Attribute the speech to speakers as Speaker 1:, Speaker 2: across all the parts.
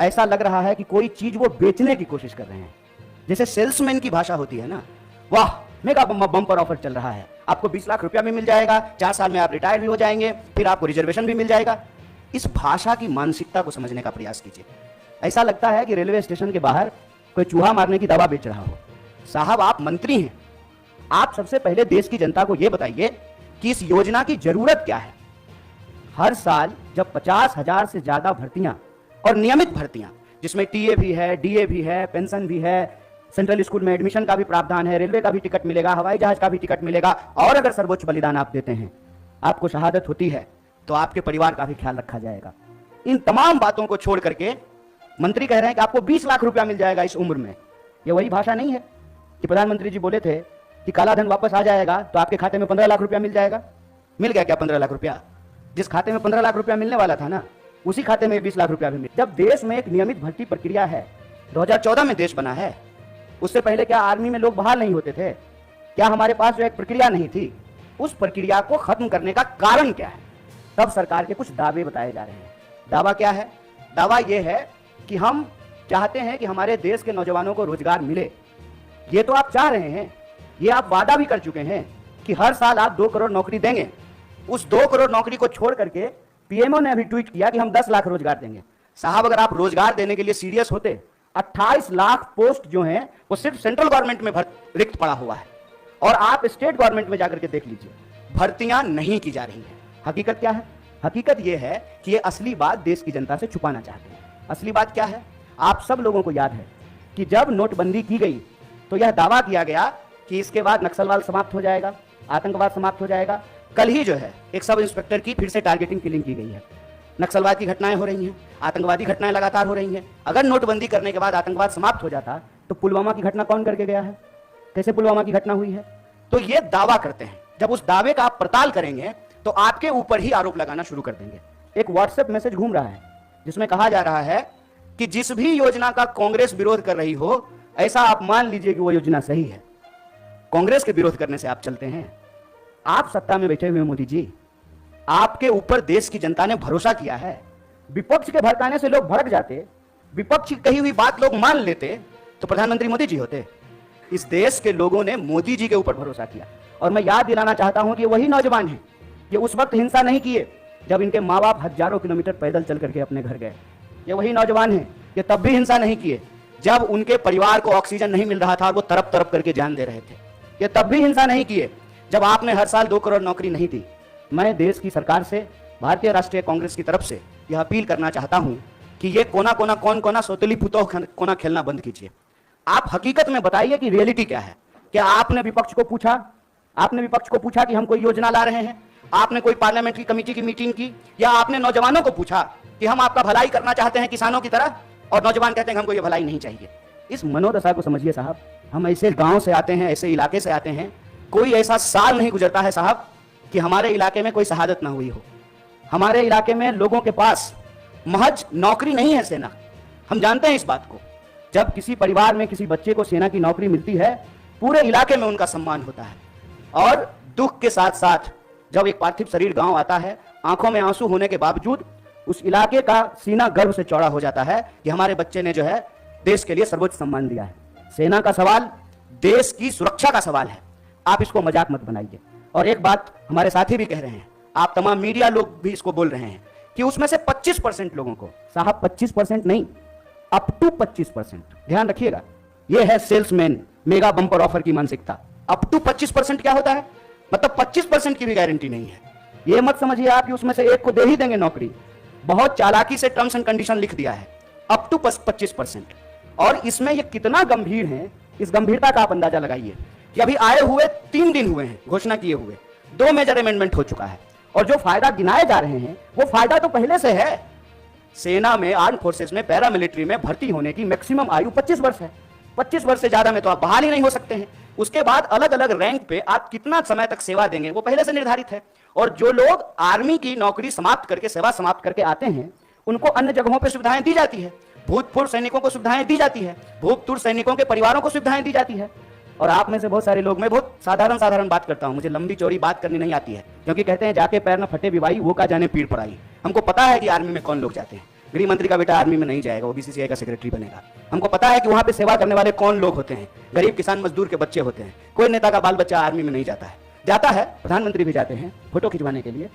Speaker 1: ऐसा लग रहा है कि कोई चीज वो बेचने की कोशिश कर रहे हैं। जैसे सेल्समैन की भाषा होती है ना, वाह मेगा बम्पर ऑफर चल रहा है, आपको 20 लाख रुपया भी मिल जाएगा, 4 साल में आप रिटायर भी हो जाएंगे, फिर आपको रिजर्वेशन भी मिल जाएगा। इस भाषा की मानसिकता को समझने का प्रयास कीजिए। ऐसा लगता है कि रेलवे स्टेशन के बाहर कोई चूहा मारने की दवा बेच रहा हो। साहब आप मंत्री हैं, आप सबसे पहले देश की जनता को यह बताइए कि इस योजना की जरूरत क्या है। हर साल जब 50,000 से ज्यादा भर्तियां और नियमित भर्तियां, जिसमें टीए भी है, डीए भी है, पेंशन भी है, सेंट्रल स्कूल में एडमिशन का भी प्रावधान है, रेलवे का भी टिकट मिलेगा, हवाई जहाज का भी टिकट मिलेगा, और अगर सर्वोच्च बलिदान आप देते हैं, आपको शहादत होती है, तो आपके परिवार का भी ख्याल रखा जाएगा। इन तमाम बातों को छोड़ करके मंत्री कह रहे हैं कि आपको 20 लाख रुपया मिल जाएगा इस उम्र में। ये वही भाषा नहीं है कि प्रधानमंत्री जी बोले थे कि काला धन वापस आ जाएगा तो आपके खाते में 15 लाख रुपया मिल जाएगा। मिल गया क्या 15 लाख रुपया? जिस खाते में 15 लाख रुपया मिलने वाला था ना, उसी खाते में 20 लाख रुपया भी मिल। जब देश में एक नियमित भर्ती प्रक्रिया है, 2014 में देश बना है, उससे पहले क्या आर्मी में लोग बहाल नहीं होते थे? क्या हमारे पास जो एक प्रक्रिया नहीं थी, उस प्रक्रिया को खत्म करने का कारण क्या है? तब सरकार के कुछ दावे बताए जा रहे हैं। दावा क्या है? दावा यह है कि हम चाहते हैं कि हमारे देश के नौजवानों को रोजगार मिले। ये तो आप चाह रहे हैं, ये आप वादा भी कर चुके हैं कि हर साल आप 2 करोड़ नौकरी देंगे। उस 2 करोड़ नौकरी को छोड़ करके पीएमओ ने अभी ट्वीट किया कि हम 10 लाख रोजगार देंगे। साहब अगर आप रोजगार देने के लिए सीरियस होते, 28 लाख पोस्ट जो हैं वो सिर्फ सेंट्रल गवर्नमेंट में रिक्त पड़ा हुआ है, और आप स्टेट गवर्नमेंट में जाकर के देख लीजिए, भर्तियां नहीं की जा रही हैं। हकीकत क्या है? हकीकत यह है कि ये असली बात देश की जनता से छुपाना चाहते हैं। असली बात क्या है? आप सब लोगों को याद है कि जब नोटबंदी की गई तो यह दावा किया गया कि इसके बाद नक्सलवाद समाप्त हो जाएगा, आतंकवाद समाप्त हो जाएगा। कल ही जो है एक सब इंस्पेक्टर की फिर से टारगेटिंग किलिंग की गई है। नक्सलवाद की घटनाएं हो रही हैं, आतंकवादी घटनाएं लगातार हो रही हैं। अगर नोटबंदी करने के बाद आतंकवाद समाप्त हो जाता तो पुलवामा की घटना कौन करके गया है? कैसे पुलवामा की घटना हुई है? तो ये दावा करते हैं। जब उस दावे का आप पड़ताल करेंगे तो आपके ऊपर ही आरोप लगाना शुरू कर देंगे। एक व्हाट्सएप मैसेज घूम रहा है जिसमें कहा जा रहा है कि जिस भी योजना का कांग्रेस विरोध कर रही हो, ऐसा आप मान लीजिए कि वो योजना सही है। कांग्रेस के विरोध करने से आप चलते हैं? आप सत्ता में बैठे हुए मोदी जी, आपके ऊपर देश की जनता ने भरोसा किया है। विपक्ष के भड़काने से लोग भड़क जाते, विपक्ष की कही हुई बात लोग मान लेते, तो प्रधानमंत्री मोदी जी होते। इस देश के लोगों ने मोदी जी के ऊपर भरोसा किया। और मैं याद दिलाना चाहता हूं कि वही नौजवान हैं, ये उस वक्त हिंसा नहीं किए जब इनके माँ बाप हजारों किलोमीटर पैदल चल करके अपने घर गए। ये वही नौजवान हैं, ये तब भी हिंसा नहीं किए जब उनके परिवार को ऑक्सीजन नहीं मिल रहा था और वो तरफ तरफ करके जान दे रहे थे। ये तब भी हिंसा नहीं किए जब आपने हर साल 2 करोड़ नौकरी नहीं दी। मैं देश की सरकार से, भारतीय राष्ट्रीय कांग्रेस की तरफ से यह अपील करना चाहता हूं कि ये कोना कोना कौन कोना सोतली पुतोह कोना खेलना बंद कीजिए। आप हकीकत में बताइए कि रियलिटी क्या है। क्या आपने विपक्ष को पूछा? आपने विपक्ष को पूछा कि हम कोई योजना ला रहे हैं? आपने कोई पार्लियामेंट्री कमेटी की मीटिंग की? या आपने नौजवानों को पूछा कि हम आपका भलाई करना चाहते हैं किसानों की तरह, और नौजवान कहते हैं कि हमको ये भलाई नहीं चाहिए? इस मनोदशा को समझिए साहब। हम ऐसे गांव से आते हैं, ऐसे इलाके से आते हैं, कोई ऐसा साल नहीं गुजरता है साहब कि हमारे इलाके में कोई शहादत ना हुई हो। हमारे इलाके में लोगों के पास महज नौकरी नहीं है सेना। हम जानते हैं इस बात को। जब किसी परिवार में किसी बच्चे को सेना की नौकरी मिलती है, पूरे इलाके में उनका सम्मान होता है। और दुख के साथ साथ जब एक पार्थिव शरीर गांव आता है, आंखों में आंसू होने के बावजूद उस इलाके का सीना गर्व से चौड़ा हो जाता है कि हमारे बच्चे ने जो है देश के लिए सर्वोच्च सम्मान दिया है। सेना का सवाल देश की सुरक्षा का सवाल है। आप इसको मजाक मत बनाइए। और एक बात हमारे साथी भी कह रहे हैं, आप तमाम मीडिया लोग भी इसको बोल रहे हैं कि उसमें से 25% लोगों को, साहब 25% नहीं, अप टू 25%, ध्यान रखिएगा, यह है सेल्समैन मेगा बम्पर ऑफर की मानसिकता। अप टू 25% क्या होता है? मतलब 25% की भी गारंटी नहीं है। यह मत समझिए आप कि उसमें से एक को दे ही देंगे नौकरी। बहुत चालाकी से टर्म्स एंड कंडीशन लिख दिया है, अप टू 25%। और इसमें यह कितना गंभीर है, इस गंभीरता का आप अंदाजा लगाइए कि अभी आए हुए 3 दिन हुए हैं घोषणा किए हुए, 2 मेजर अमेंडमेंट हो चुका है, और जो फायदा गिनाए जा रहे हैं वो फायदा तो पहले से है। सेना में, आर्म फोर्सेस में, पैरामिलिट्री में भर्ती होने की मैक्सिमम आयु 25 वर्ष है। 25 वर्ष से ज्यादा में तो आप बहाल ही नहीं हो सकते हैं। उसके बाद अलग अलग रैंक पे आप कितना समय तक सेवा देंगे वो पहले से निर्धारित है। और जो लोग आर्मी की नौकरी समाप्त करके, सेवा समाप्त करके आते हैं, उनको अन्य जगहों पर सुविधाएं दी जाती है। भूतपूर्व सैनिकों को सुविधाएं दी जाती है, भूतपूर्व सैनिकों के परिवारों को सुविधाएं दी जाती है। और आप में से बहुत सारे लोग, मैं बहुत साधारण बात करता हूं, मुझे लंबी चौड़ी बात करनी नहीं आती है, क्योंकि कहते हैं जाके पैर न फटे विवाई, वो का जाने पीड़ पड़ाई। हमको पता है कि आर्मी में कौन लोग जाते हैं, गृह मंत्री का बेटा आर्मी में नहीं जाएगा, वो बीसीसीआई का सेक्रेटरी बनेगा। हमको पता है कि वहां पे सेवा करने वाले कौन लोग होते हैं, गरीब किसान मजदूर के बच्चे होते हैं। कोई नेता का बाल बच्चा आर्मी में नहीं जाता है। जाता है, प्रधानमंत्री भी जाते हैं फोटो खिंचवाने के लिए।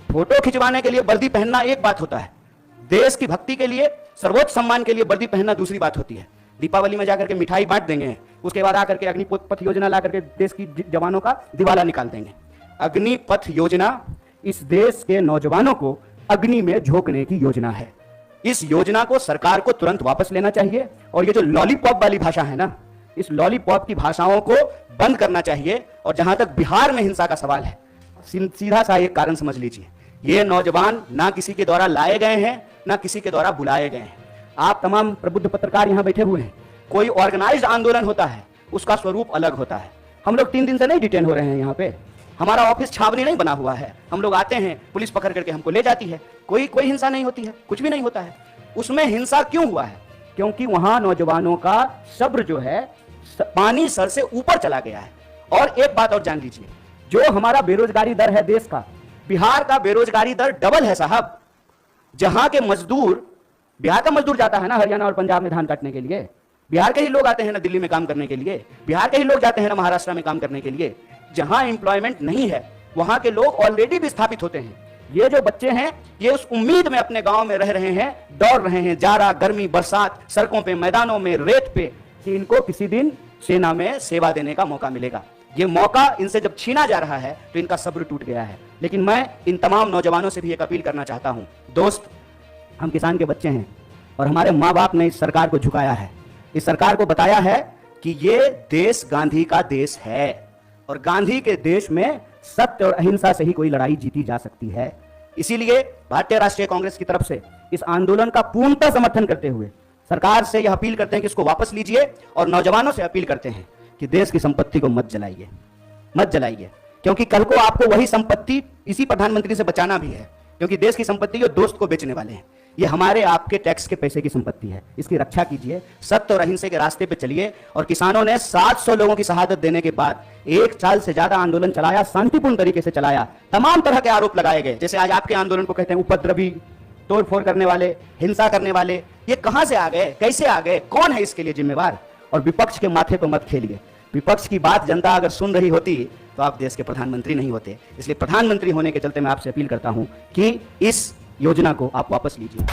Speaker 1: फोटो खिंचवाने के लिए वर्दी पहनना एक बात होता है, देश की भक्ति के लिए, सर्वोच्च सम्मान के लिए वर्दी पहनना दूसरी बात होती है। दीपावली में जाकर के मिठाई बांट देंगे, उसके बाद आकर के अग्निपथ योजना ला करके देश की जवानों का दिवाला निकाल देंगे। अग्निपथ योजना इस देश के नौजवानों को अग्नि में झोंकने की योजना है। इस योजना को सरकार को तुरंत वापस लेना चाहिए और ये जो लॉलीपॉप वाली भाषा है ना, इस लॉलीपॉप की भाषाओं को बंद करना चाहिए। और जहां तक बिहार में हिंसा का सवाल है, सीधा सा एक कारण समझ लीजिए, ये नौजवान ना किसी के द्वारा लाए गए हैं, ना किसी के द्वारा बुलाए गए हैं। आप तमाम प्रबुद्ध पत्रकार यहां बैठे हुए हैं, कोई ऑर्गेनाइज्ड आंदोलन होता है, उसका स्वरूप अलग होता है। हम लोग 3 दिन से नहीं डिटेन हो रहे हैं यहाँ पे, हमारा ऑफिस छावनी नहीं बना हुआ है। हम लोग आते हैं, पुलिस पकड़ करके हमको ले जाती है, कोई हिंसा नहीं होती है, कुछ भी नहीं होता है। उसमें हिंसा क्यों हुआ है? क्योंकि वहां नौजवानों का सब्र जो है पानी सर से ऊपर चला गया है। और एक बात और जान लीजिए, जो हमारा बेरोजगारी दर है देश का, बिहार का बेरोजगारी दर डबल है साहब। जहां के मजदूर, बिहार का मजदूर जाता है ना हरियाणा और पंजाब में धान काटने के लिए, बिहार के ही लोग आते हैं ना दिल्ली में काम करने के लिए, बिहार के ही लोग जाते हैं ना महाराष्ट्र में काम करने के लिए। जहां एम्प्लॉयमेंट नहीं है वहां के लोग ऑलरेडी विस्थापित होते हैं। ये जो बच्चे हैं, ये उस उम्मीद में अपने गांव में रह रहे हैं, दौड़ रहे हैं, जाड़ा गर्मी बरसात, सड़कों पे, मैदानों में, रेत पे, कि इनको किसी दिन सेना में सेवा देने का मौका मिलेगा। ये मौका इनसे जब छीना जा रहा है तो इनका सब्र टूट गया है। लेकिन मैं इन तमाम नौजवानों से भी एक अपील करना चाहता हूं, दोस्त, हम किसान के बच्चे हैं और हमारे माँ बाप ने इस सरकार को झुकाया है, इस सरकार को बताया है कि ये देश गांधी का देश है और गांधी के देश में सत्य और अहिंसा से ही कोई लड़ाई जीती जा सकती है। इसीलिए भारतीय राष्ट्रीय कांग्रेस की तरफ से इस आंदोलन का पूर्णतः समर्थन करते हुए सरकार से यह अपील करते हैं कि इसको वापस लीजिए और नौजवानों से अपील करते हैं कि देश की संपत्ति को मत जलाइए, मत जलाइए, क्योंकि कल को आपको वही संपत्ति इसी प्रधानमंत्री से बचाना भी है। क्योंकि देश की संपत्ति ये दोस्त को बेचने वाले हैं, ये हमारे आपके टैक्स के पैसे की संपत्ति है। इसकी रक्षा कीजिए, सत्य और अहिंसा के रास्ते पे चलिए। और किसानों ने 700 लोगों की शहादत देने के बाद 1 साल से ज्यादा आंदोलन चलाया, शांतिपूर्ण तरीके से चलाया। तमाम तरह के आरोप लगाए गए, जैसे आज आपके आंदोलन को कहते हैं उपद्रवी, तोड़फोड़ करने वाले, हिंसा करने वाले। ये कहां से आ गए, कैसे आ गए, कौन है इसके लिए जिम्मेवार? और विपक्ष के माथे पर मत खेलिए। विपक्ष की बात जनता अगर सुन रही होती तो आप देश के प्रधानमंत्री नहीं होते। इसलिए प्रधानमंत्री होने के चलते मैं आपसे अपील करता हूं कि इस योजना को आप वापस लीजिए।